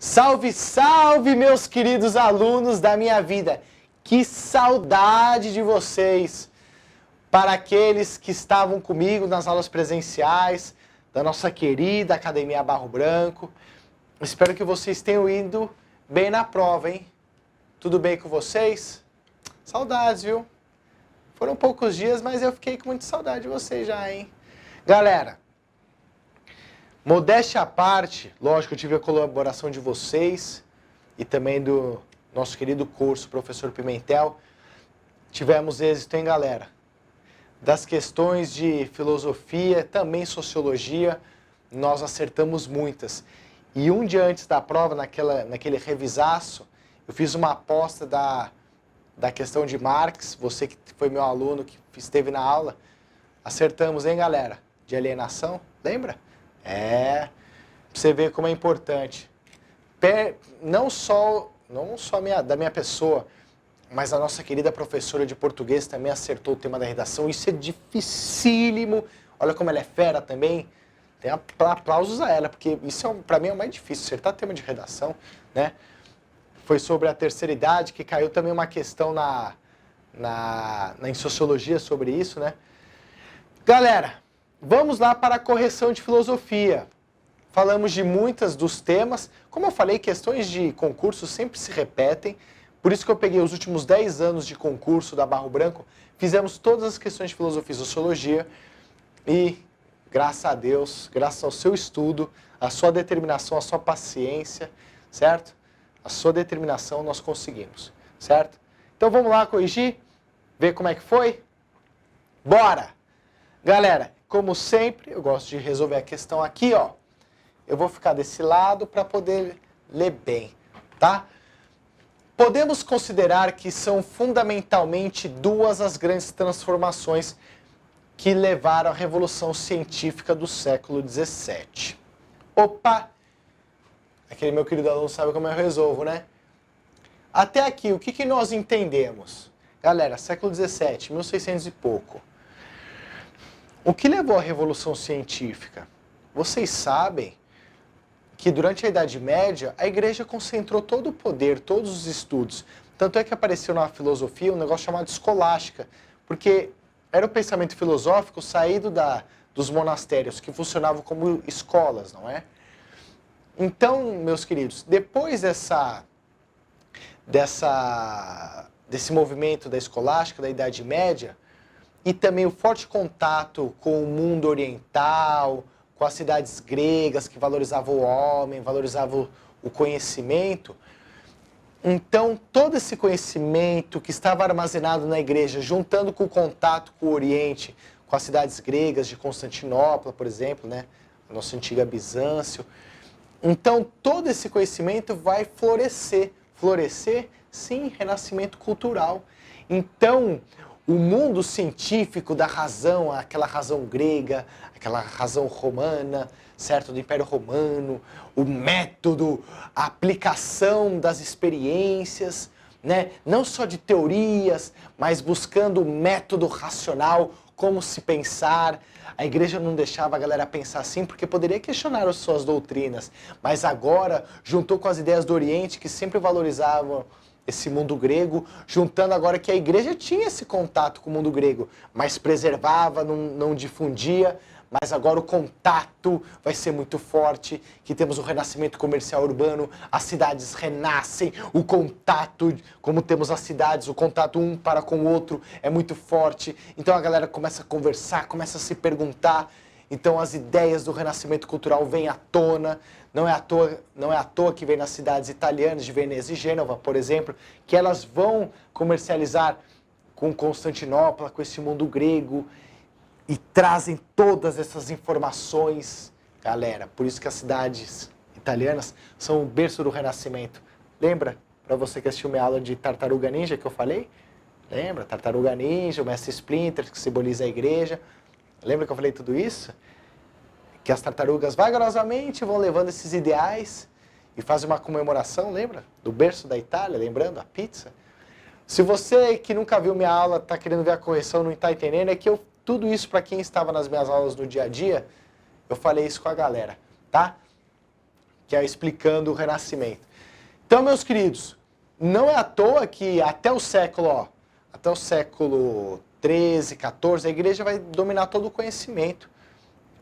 Salve, salve, meus queridos alunos da minha vida! Que saudade de vocês! Para aqueles que estavam comigo nas aulas presenciais da nossa querida Academia Barro Branco, espero que vocês tenham ido bem na prova, hein? Tudo bem com vocês? Saudades, viu? Foram poucos dias, mas eu fiquei com muita saudade de vocês já, hein? Galera, modéstia à parte, lógico, eu tive a colaboração de vocês e também do nosso querido curso, professor Pimentel. Tivemos êxito, hein, galera? Das questões de filosofia, também sociologia, nós acertamos muitas. E um dia antes da prova, naquele revisaço, eu fiz uma aposta da questão de Marx, você que foi meu aluno, que esteve na aula, acertamos, hein, galera? De alienação, lembra? Pra você ver como é importante. Não só da minha pessoa, mas a nossa querida professora de português também acertou o tema da redação. Isso é dificílimo. Olha como ela é fera também. Tem aplausos a ela, porque isso para mim é o mais difícil, acertar tema de redação, né? Foi sobre a terceira idade, que caiu também uma questão em sociologia sobre isso, né? Galera, vamos lá para a correção de filosofia. Falamos de muitos dos temas. Como eu falei, questões de concurso sempre se repetem. Por isso que eu peguei os últimos 10 anos de concurso da Barro Branco, fizemos todas as questões de filosofia e sociologia e, graças a Deus, graças ao seu estudo, a sua determinação, a sua paciência, certo? A sua determinação nós conseguimos, certo? Então vamos lá corrigir, ver como é que foi? Bora! Galera, como sempre, eu gosto de resolver a questão aqui, ó. Eu vou ficar desse lado para poder ler bem, tá? Podemos considerar que são fundamentalmente duas as grandes transformações que levaram à Revolução Científica do século XVII. Opa! Aquele meu querido aluno sabe como eu resolvo, né? Até aqui, o que nós entendemos? Galera, século XVII, 1600 e pouco. O que levou à Revolução Científica? Vocês sabem que durante a Idade Média, a Igreja concentrou todo o poder, todos os estudos. Tanto é que apareceu na filosofia um negócio chamado escolástica, porque era o pensamento filosófico saído dos monastérios, que funcionavam como escolas, não é? Então, meus queridos, depois desse movimento da escolástica, da Idade Média, e também o forte contato com o mundo oriental, com as cidades gregas que valorizavam o homem, valorizavam o conhecimento. Então, todo esse conhecimento que estava armazenado na igreja, juntando com o contato com o Oriente, com as cidades gregas de Constantinopla, por exemplo, né? A nossa antiga Bizâncio. Então, todo esse conhecimento vai florescer. Florescer, sim, renascimento cultural. Então, o mundo científico da razão, aquela razão grega, aquela razão romana, certo, do Império Romano, o método, a aplicação das experiências, né? Não só de teorias, mas buscando o método racional, como se pensar. A igreja não deixava a galera pensar assim, porque poderia questionar as suas doutrinas, mas agora juntou com as ideias do Oriente, que sempre valorizavam esse mundo grego, juntando agora que a igreja tinha esse contato com o mundo grego, mas preservava, não difundia, mas agora o contato vai ser muito forte, que temos o renascimento comercial urbano, as cidades renascem, o contato, como temos as cidades, o contato um para com o outro é muito forte, então a galera começa a conversar, começa a se perguntar, então as ideias do renascimento cultural vêm à tona. Não é à toa que vem nas cidades italianas de Veneza e Gênova, por exemplo, que elas vão comercializar com Constantinopla, com esse mundo grego, e trazem todas essas informações, galera. Por isso que as cidades italianas são o berço do Renascimento. Lembra? Para você que assistiu minha aula de Tartaruga Ninja que eu falei? Lembra? Tartaruga Ninja, o Mestre Splinter, que simboliza a igreja. Lembra que eu falei tudo isso? Que as tartarugas vagarosamente vão levando esses ideais e fazem uma comemoração, lembra? Do berço da Itália, lembrando a pizza. Se você que nunca viu minha aula, está querendo ver a correção, não está entendendo, é que tudo isso para quem estava nas minhas aulas no dia a dia, eu falei isso com a galera, tá? que é explicando o Renascimento. Então, meus queridos, não é à toa que até o século 13, 14, a igreja vai dominar todo o conhecimento.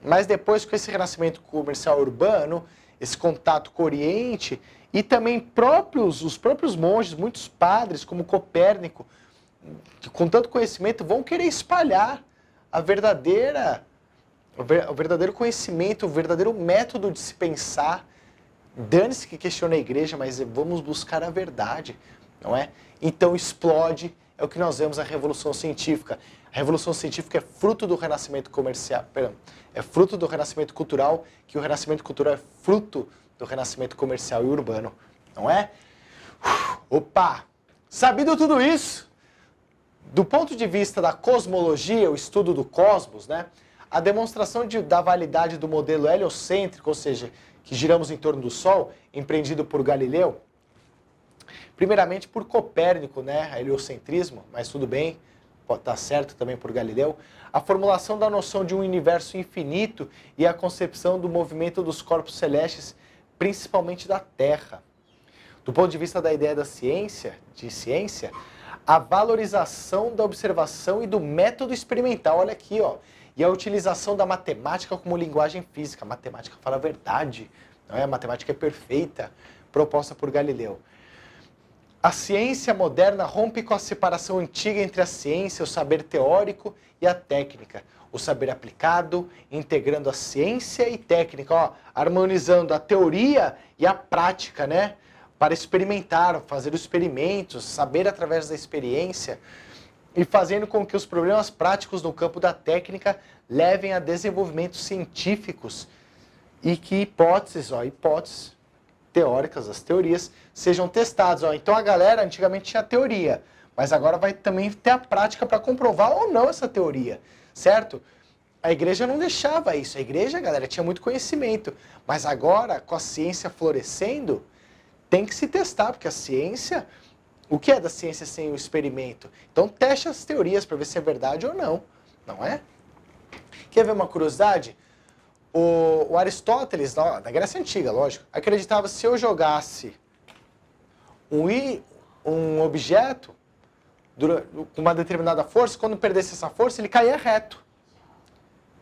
Mas depois, com esse renascimento comercial urbano, esse contato com o Oriente, e também os próprios monges, muitos padres, como Copérnico, que com tanto conhecimento vão querer espalhar o verdadeiro conhecimento, o verdadeiro método de se pensar. Dane-se que questiona a igreja, mas vamos buscar a verdade, não é? Então explode, é o que nós vemos a Revolução Científica. A Revolução Científica é fruto do renascimento comercial, é fruto do renascimento cultural, que o renascimento cultural é fruto do renascimento comercial e urbano, não é? Opa! Sabido tudo isso, do ponto de vista da cosmologia, o estudo do cosmos, né? A demonstração da validade do modelo heliocêntrico, ou seja, que giramos em torno do Sol, empreendido por Galileu, primeiramente por Copérnico, né? Heliocentrismo, mas tudo bem, pode estar certo também por Galileu. A formulação da noção de um universo infinito e a concepção do movimento dos corpos celestes, principalmente da Terra. Do ponto de vista da ideia da ciência, a valorização da observação e do método experimental, olha aqui, ó, e a utilização da matemática como linguagem física. A matemática fala a verdade, não é? A matemática é perfeita, proposta por Galileu. A ciência moderna rompe com a separação antiga entre a ciência, o saber teórico e a técnica. O saber aplicado, integrando a ciência e técnica, ó, harmonizando a teoria e a prática, né? Para experimentar, fazer os experimentos, saber através da experiência e fazendo com que os problemas práticos no campo da técnica levem a desenvolvimentos científicos e que hipóteses teóricas, as teorias, sejam testadas. Ó. Então a galera antigamente tinha teoria, mas agora vai também ter a prática para comprovar ou não essa teoria, certo? A igreja não deixava isso. A igreja, galera, tinha muito conhecimento, mas agora, com a ciência florescendo, tem que se testar, porque a ciência... O que é da ciência sem o experimento? Então teste as teorias para ver se é verdade ou não, não é? Quer ver uma curiosidade? O Aristóteles, da Grécia Antiga, lógico, acreditava que se eu jogasse um objeto com uma determinada força, quando perdesse essa força, ele caía reto.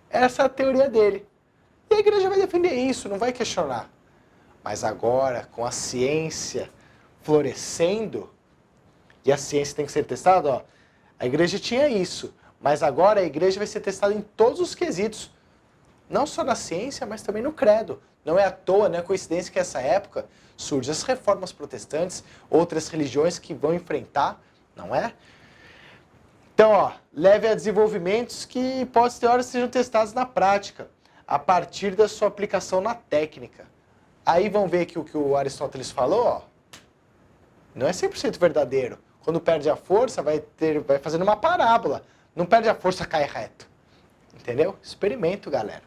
Essa é a teoria dele. E a igreja vai defender isso, não vai questionar. Mas agora, com a ciência florescendo, e a ciência tem que ser testada, ó, a igreja tinha isso, mas agora a igreja vai ser testada em todos os quesitos, não só na ciência, mas também no credo. Não é à toa, não é coincidência que nessa época surgem as reformas protestantes, outras religiões que vão enfrentar, não é? Então, ó, leve a desenvolvimentos que, hipóteses teóricas, sejam testados na prática, a partir da sua aplicação na técnica. Aí vão ver que o que o Aristóteles falou, ó, não é 100% verdadeiro. Quando perde a força, vai fazendo uma parábola. Não perde a força, cai reto. Entendeu? Experimento, galera.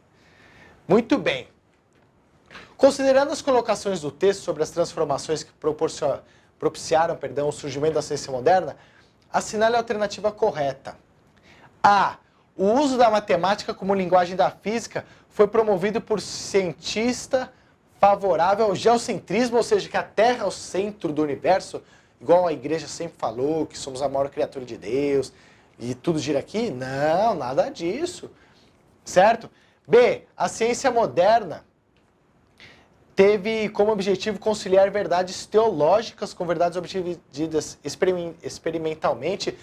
Muito bem. Considerando as colocações do texto sobre as transformações que propiciaram o surgimento da ciência moderna, assinale a alternativa correta. A. O uso da matemática como linguagem da física foi promovido por cientista favorável ao geocentrismo, ou seja, que a Terra é o centro do universo, igual a igreja sempre falou, que somos a maior criatura de Deus, e tudo gira aqui? Não, nada disso. Certo? B. A ciência moderna teve como objetivo conciliar verdades teológicas com verdades obtidas experimentalmente,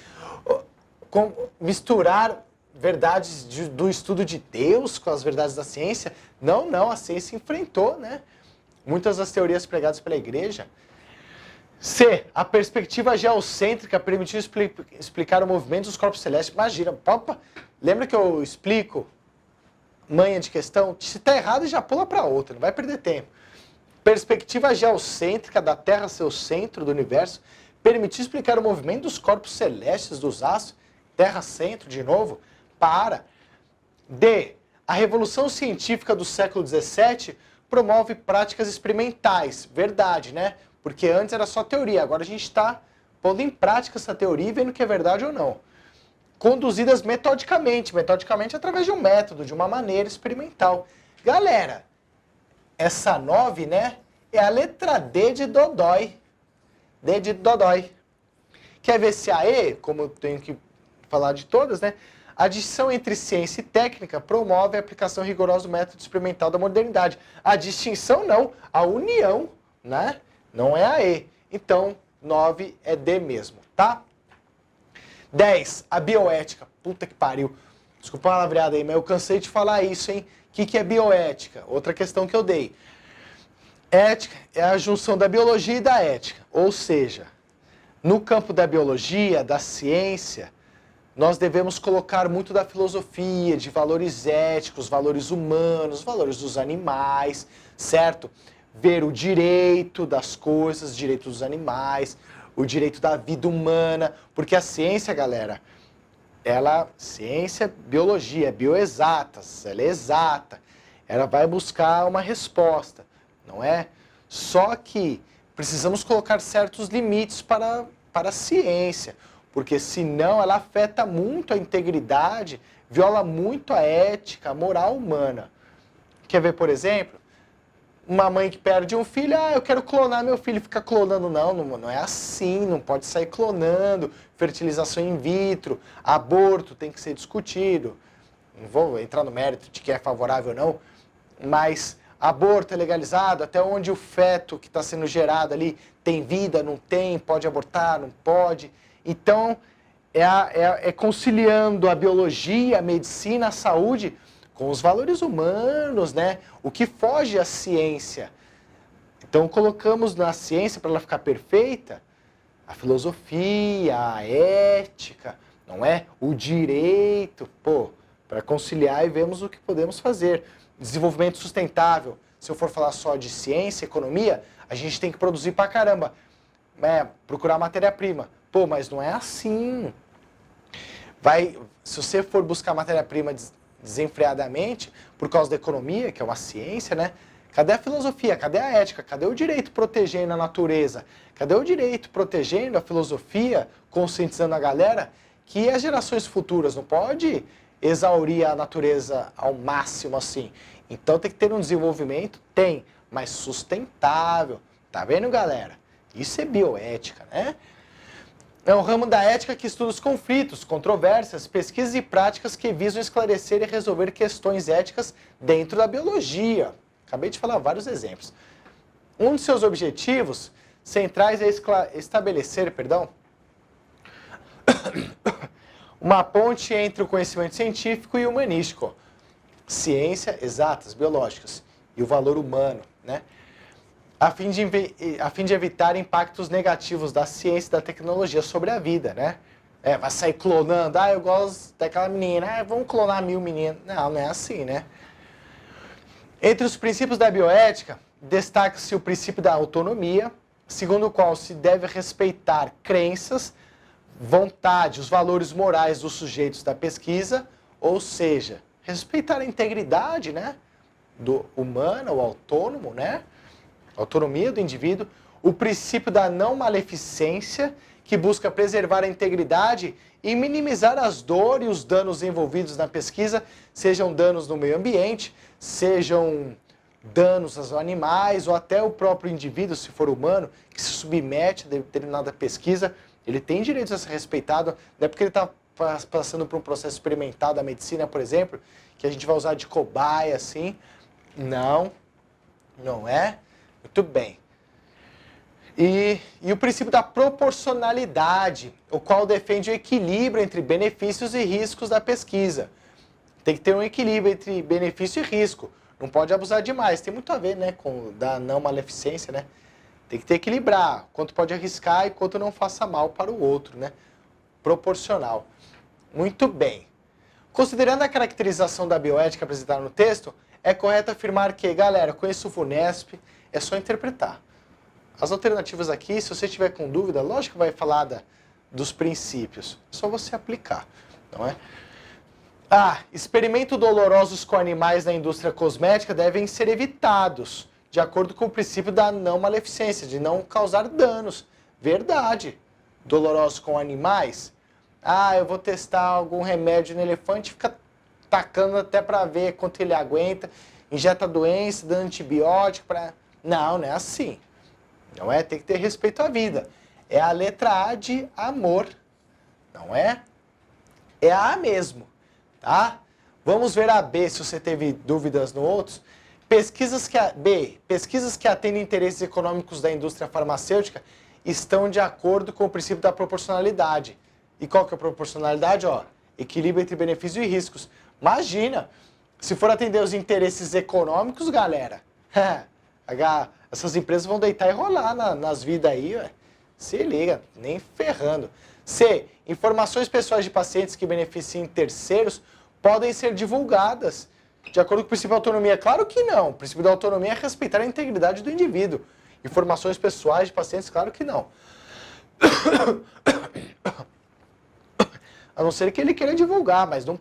misturar verdades do estudo de Deus com as verdades da ciência. Não, a ciência enfrentou, né, muitas das teorias pregadas pela igreja. C. A perspectiva geocêntrica permitiu explicar o movimento dos corpos celestes. Imagina, lembra que eu explico manha de questão? Se está errado, já pula para outra, não vai perder tempo. Perspectiva geocêntrica da Terra ser o centro do universo permitiu explicar o movimento dos corpos celestes, dos astros, Terra centro, de novo, para. D. A revolução científica do século XVII promove práticas experimentais. Verdade, né? Porque antes era só teoria, agora a gente está pondo em prática essa teoria e vendo que é verdade ou não. Conduzidas metodicamente através de um método, de uma maneira experimental. Galera, essa 9, né, é a letra D de Dodói. D de Dodói. Quer ver se a E, como eu tenho que falar de todas, né? A distinção entre ciência e técnica promove a aplicação rigorosa do método experimental da modernidade. A distinção não, a união, né? Não é a E. Então, 9 é D mesmo, tá? 10, a bioética. Puta que pariu. Desculpa a palavreada aí, mas eu cansei de falar isso, hein? O que é bioética? Outra questão que eu dei. Ética é a junção da biologia e da ética. Ou seja, no campo da biologia, da ciência, nós devemos colocar muito da filosofia, de valores éticos, valores humanos, valores dos animais, certo? Ver o direito das coisas, direito dos animais, o direito da vida humana, porque a ciência, galera, ciência, biologia, bioexatas, ela é exata, ela vai buscar uma resposta, não é? Só que precisamos colocar certos limites para a ciência, porque senão ela afeta muito a integridade, viola muito a ética, a moral humana. Quer ver, por exemplo, uma mãe que perde um filho, eu quero clonar meu filho, fica clonando, não é assim, não pode sair clonando, fertilização in vitro, aborto tem que ser discutido, não vou entrar no mérito de que é favorável ou não, mas aborto é legalizado, até onde o feto que está sendo gerado ali tem vida, não tem, pode abortar, não pode. Então, é conciliando a biologia, a medicina, a saúde com os valores humanos, né? O que foge à ciência. Então, colocamos na ciência, para ela ficar perfeita, a filosofia, a ética, não é? O direito, para conciliar e vermos o que podemos fazer. Desenvolvimento sustentável. Se eu for falar só de ciência, economia, a gente tem que produzir pra caramba. Procurar matéria-prima. Mas não é assim. Se você for buscar matéria-prima desenfreadamente, por causa da economia, que é uma ciência, né? Cadê a filosofia? Cadê a ética? Cadê o direito protegendo a natureza? Cadê o direito protegendo a filosofia, conscientizando a galera que as gerações futuras não pode exaurir a natureza ao máximo assim. Então tem que ter um desenvolvimento, mas sustentável. Tá vendo, galera? Isso é bioética, né? É um ramo da ética que estuda os conflitos, controvérsias, pesquisas e práticas que visam esclarecer e resolver questões éticas dentro da biologia. Acabei de falar vários exemplos. Um de seus objetivos centrais é estabelecer, uma ponte entre o conhecimento científico e humanístico, ciência, exatas, biológicas, e o valor humano, né? A fim de evitar impactos negativos da ciência e da tecnologia sobre a vida, né? Vai sair clonando, eu gosto daquela menina, vamos clonar 1000 meninas. Não é assim, né? Entre os princípios da bioética, destaca-se o princípio da autonomia, segundo o qual se deve respeitar crenças, vontade, os valores morais dos sujeitos da pesquisa, ou seja, respeitar a integridade, né, do humano, o autônomo, né, a autonomia do indivíduo, o princípio da não maleficência, que busca preservar a integridade e minimizar as dores e os danos envolvidos na pesquisa, sejam danos no meio ambiente, sejam danos aos animais ou até o próprio indivíduo, se for humano, que se submete a determinada pesquisa. Ele tem direito a ser respeitado, não é porque ele está passando por um processo experimental da medicina, por exemplo, que a gente vai usar de cobaia, assim. Não é. Muito bem. E o princípio da proporcionalidade, o qual defende o equilíbrio entre benefícios e riscos da pesquisa. Tem que ter um equilíbrio entre benefício e risco. Não pode abusar demais. Tem muito a ver, né, com da não maleficência, né? Tem que ter equilibrar, quanto pode arriscar e quanto não faça mal para o outro, né? Proporcional. Muito bem. Considerando a caracterização da bioética apresentada no texto, é correto afirmar que, galera, conheço o FUNESP, é só interpretar. As alternativas aqui, se você tiver com dúvida, lógico que vai falar dos princípios. É só você aplicar, não é? Experimentos dolorosos com animais na indústria cosmética devem ser evitados, de acordo com o princípio da não maleficência, de não causar danos. Verdade. Dolorosos com animais? Eu vou testar algum remédio no elefante, fica tacando até para ver quanto ele aguenta, injeta doença, dando antibiótico para... Não, não é assim. Não é? Tem que ter respeito à vida. É a letra A de amor. Não é? É a A mesmo. Tá? Vamos ver a B, se você teve dúvidas no outros. Pesquisas que atendem interesses econômicos da indústria farmacêutica estão de acordo com o princípio da proporcionalidade. E qual que é a proporcionalidade? Ó, equilíbrio entre benefícios e riscos. Imagina, se for atender os interesses econômicos, galera, essas empresas vão deitar e rolar nas vidas aí, ué. Se liga, nem ferrando. C. Informações pessoais de pacientes que beneficiem terceiros podem ser divulgadas de acordo com o princípio da autonomia. Claro que não. O princípio da autonomia é respeitar a integridade do indivíduo. Informações pessoais de pacientes, claro que não. A não ser que ele queira divulgar, mas não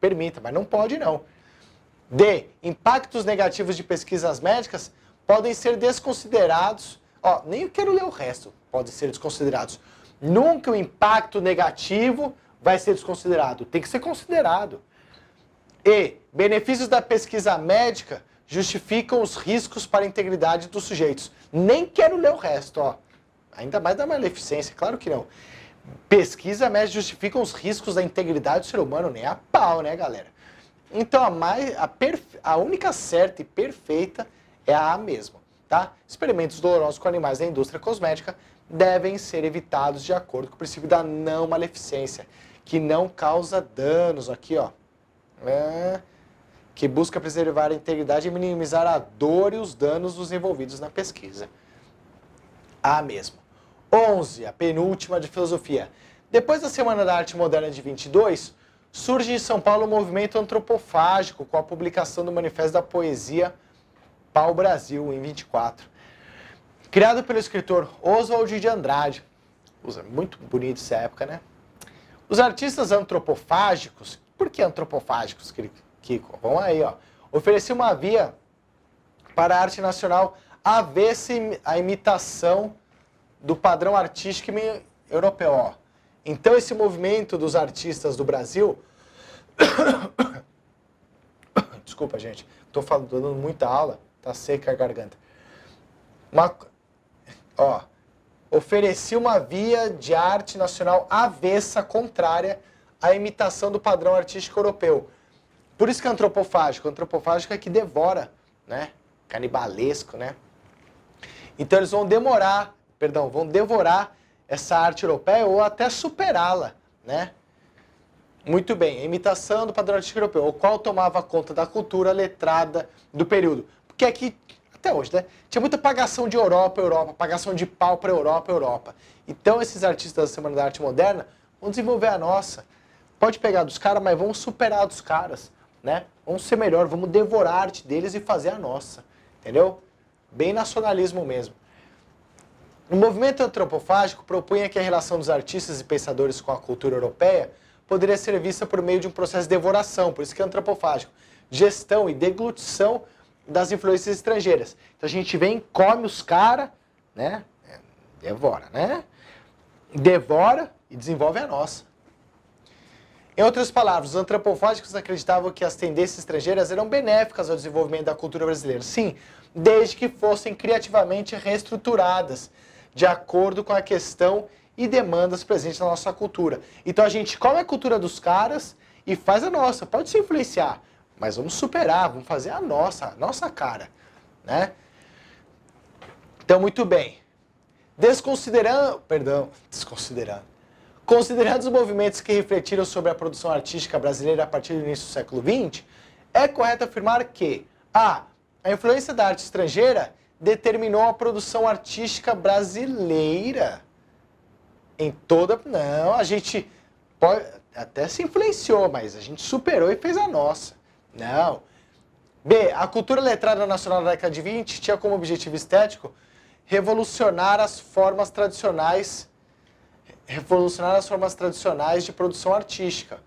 permita, mas não pode não. D. Impactos negativos de pesquisas médicas podem ser desconsiderados. Ó, nem eu quero ler o resto. Podem ser desconsiderados. Nunca o impacto negativo vai ser desconsiderado. Tem que ser considerado. E. Benefícios da pesquisa médica justificam os riscos para a integridade dos sujeitos. Nem quero ler o resto, ó. Ainda mais da maleficência, claro que não. Pesquisa médica justificam os riscos da integridade do ser humano, nem a pau, né, galera? Então, a única certa e perfeita é a A mesmo, tá? Experimentos dolorosos com animais da indústria cosmética devem ser evitados de acordo com o princípio da não maleficência, que não causa danos, aqui, ó. Que busca preservar a integridade e minimizar a dor e os danos dos envolvidos na pesquisa. A mesmo. 11, a penúltima de filosofia. Depois da Semana da Arte Moderna de 22, surge em São Paulo um movimento antropofágico com a publicação do Manifesto da Poesia Pau Brasil, em 24. Criado pelo escritor Oswald de Andrade. Muito bonito essa época, né? Os artistas antropofágicos, por que antropofágicos, Kiko? Vamos aí, ó. Ofereciam uma via para a arte nacional avessa a imitação do padrão artístico europeu. Ó. Então, esse movimento dos artistas do Brasil... Desculpa, gente. Estou dando muita aula. Tá seca a garganta. Oferecia uma via de arte nacional avessa, contrária à imitação do padrão artístico europeu. Por isso que é antropofágico. Antropofágico é que devora, né? Canibalesco, né? Então eles vão devorar essa arte europeia ou até superá-la, né? Muito bem, a imitação do padrão artístico europeu, o qual tomava conta da cultura letrada do período. Porque aqui, até hoje, né? Tinha muita pagação de Europa, pagação de pau para Europa. Então esses artistas da Semana da Arte Moderna vão desenvolver a nossa. Pode pegar dos caras, mas vamos superar a dos caras, né? Vamos ser melhor, vamos devorar a arte deles e fazer a nossa, entendeu? Bem nacionalismo mesmo. O movimento antropofágico propunha que a relação dos artistas e pensadores com a cultura europeia poderia ser vista por meio de um processo de devoração, por isso que é antropofágico, gestão e deglutição das influências estrangeiras. Então a gente vem, come os caras, né? Devora, né? Devora e desenvolve a nossa. Em outras palavras, os antropofágicos acreditavam que as tendências estrangeiras eram benéficas ao desenvolvimento da cultura brasileira. Sim, desde que fossem criativamente reestruturadas, de acordo com a questão e demandas presentes na nossa cultura. Então a gente come a cultura dos caras e faz a nossa. Pode se influenciar, mas vamos superar, vamos fazer a nossa cara, né? Então, muito bem. Considerando os movimentos que refletiram sobre a produção artística brasileira a partir do início do século XX, é correto afirmar que a influência da arte estrangeira determinou a produção artística brasileira em toda... Não, a gente pode, até se influenciou, mas a gente superou e fez a nossa. Não. B. A cultura letrada nacional da década de 20 tinha como objetivo estético revolucionar as formas tradicionais de produção artística.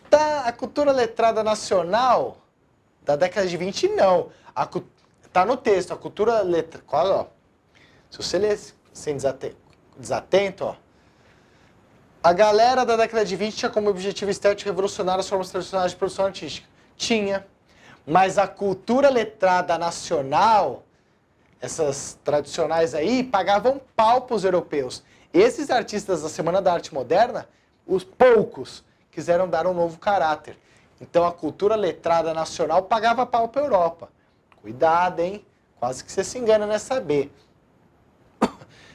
Tá, a cultura letrada nacional da década de 20, não. Tá no texto, a cultura letrada... Ó, se você ler sem desatento, ó. A galera da década de 20 tinha como objetivo estético revolucionar as formas tradicionais de produção artística. Tinha. Mas a cultura letrada nacional, essas tradicionais aí, pagavam pau para os europeus. Esses artistas da Semana da Arte Moderna, os poucos, quiseram dar um novo caráter. Então a cultura letrada nacional pagava pau para a Europa. Cuidado, hein? Quase que você se engana nessa B.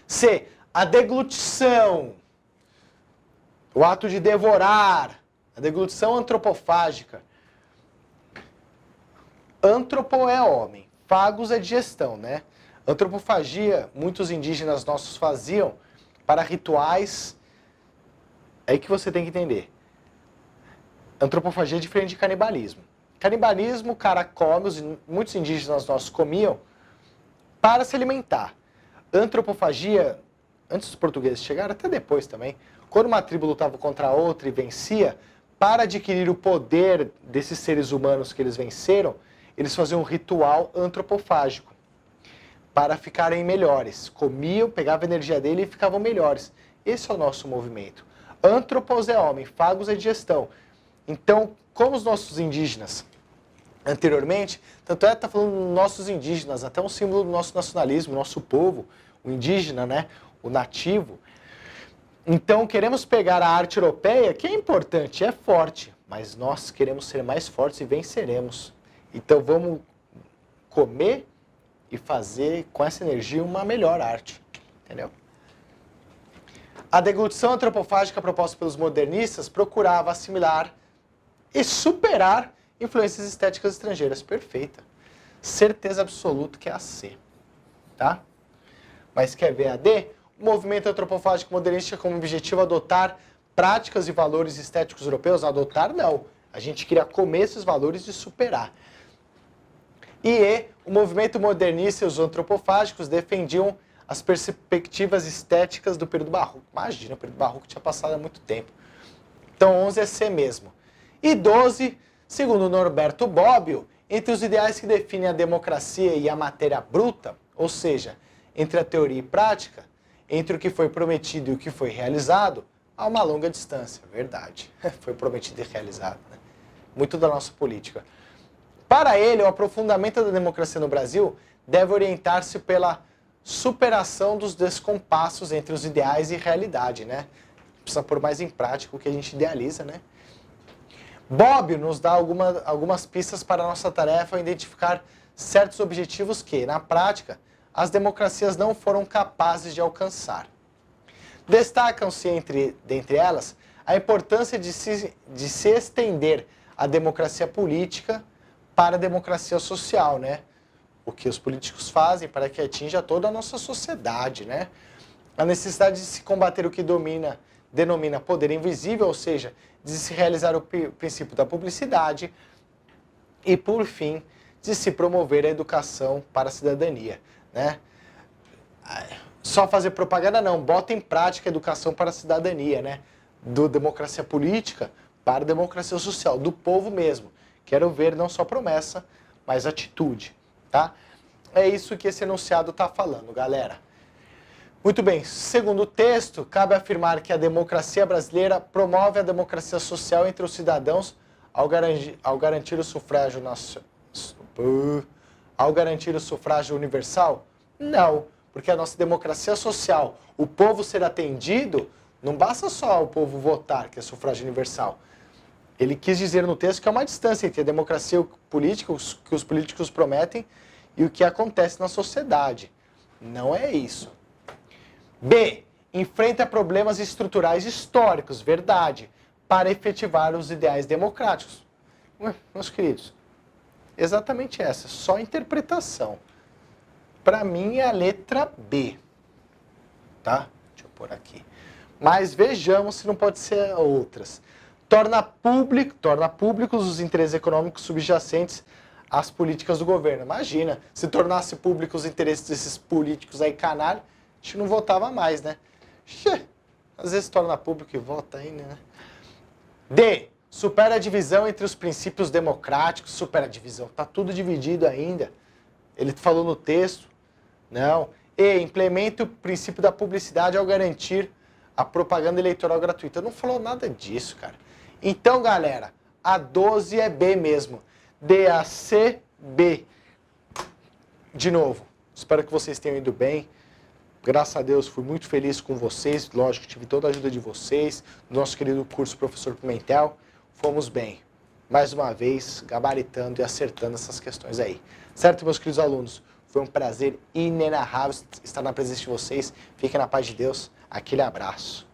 C. A deglutição. O ato de devorar. A deglutição antropofágica. Antropo é homem. Fagos é digestão, né? Antropofagia, muitos indígenas nossos faziam para rituais. É aí que você tem que entender. Antropofagia é diferente de canibalismo. Canibalismo, o cara come, muitos indígenas nossos comiam para se alimentar. Antropofagia, antes dos portugueses chegarem, até depois também, quando uma tribo lutava contra outra e vencia, para adquirir o poder desses seres humanos que eles venceram, eles faziam um ritual antropofágico para ficarem melhores. Comiam, pegavam a energia dele e ficavam melhores. Esse é o nosso movimento. Antropos é homem, fagos é digestão. Então, como os nossos indígenas, anteriormente, tanto é que está falando nossos indígenas, até um símbolo do nosso nacionalismo, nosso povo, o indígena, né, o nativo. Então, queremos pegar a arte europeia, que é importante, é forte, mas nós queremos ser mais fortes e venceremos. Então, vamos comer e fazer com essa energia uma melhor arte, entendeu? A deglutição antropofágica proposta pelos modernistas procurava assimilar e superar influências estéticas estrangeiras. Perfeita. Certeza absoluta que é a C. Tá? Mas quer ver a D? O movimento antropofágico modernista tinha como objetivo adotar práticas e valores estéticos europeus. Adotar, não. A gente queria comer esses valores e superar. E E, o movimento modernista e os antropofágicos defendiam as perspectivas estéticas do período barroco. Imagina, o período barroco tinha passado há muito tempo. Então 11 é C mesmo. E 12, segundo Norberto Bobbio, entre os ideais que definem a democracia e a matéria bruta, ou seja, entre a teoria e prática, entre o que foi prometido e o que foi realizado, há uma longa distância. Verdade. Foi prometido e realizado. Né? Muito da nossa política. Para ele, o aprofundamento da democracia no Brasil deve orientar-se pela superação dos descompassos entre os ideais e realidade, né? Precisa pôr mais em prática o que a gente idealiza, né? Bobbio nos dá algumas pistas para a nossa tarefa identificar certos objetivos que, na prática, as democracias não foram capazes de alcançar. Destacam-se, dentre elas, a importância de se estender a democracia política para a democracia social, né? O que os políticos fazem para que atinja toda a nossa sociedade, né? A necessidade de se combater o que denomina poder invisível, ou seja, de se realizar o princípio da publicidade e, por fim, de se promover a educação para a cidadania, né? Só fazer propaganda não, bota em prática a educação para a cidadania, né? Do democracia política para a democracia social, do povo mesmo. Quero ver não só promessa, mas atitude, tá? É isso que esse enunciado está falando, galera. Muito bem, segundo o texto, cabe afirmar que a democracia brasileira promove a democracia social entre os cidadãos ao garantir o sufrágio universal? Não, porque a nossa democracia social, o povo ser atendido, não basta só o povo votar, que é sufrágio universal. Ele quis dizer no texto que há uma distância entre a democracia política, que os políticos prometem, e o que acontece na sociedade. Não é isso. B. Enfrenta problemas estruturais históricos, verdade, para efetivar os ideais democráticos. Meus queridos, exatamente essa, só interpretação. Para mim é a letra B. Tá? Deixa eu pôr aqui. Mas vejamos se não pode ser outras. Torna públicos os interesses econômicos subjacentes às políticas do governo. Imagina, se tornasse públicos os interesses desses políticos aí canalha, a gente não votava mais, né? Às vezes torna público e vota ainda, né? D. Supera a divisão entre os princípios democráticos. Supera a divisão. Está tudo dividido ainda. Ele falou no texto. Não. E. Implementa o princípio da publicidade ao garantir a propaganda eleitoral gratuita. Não falou nada disso, cara. Então, galera, a 12 é B mesmo. DACB. De novo, espero que vocês tenham ido bem. Graças a Deus, fui muito feliz com vocês. Lógico, tive toda a ajuda de vocês, do nosso querido curso Professor Pimentel. Fomos bem. Mais uma vez, gabaritando e acertando essas questões aí. Certo, meus queridos alunos? Foi um prazer inenarrável estar na presença de vocês. Fiquem na paz de Deus. Aquele abraço.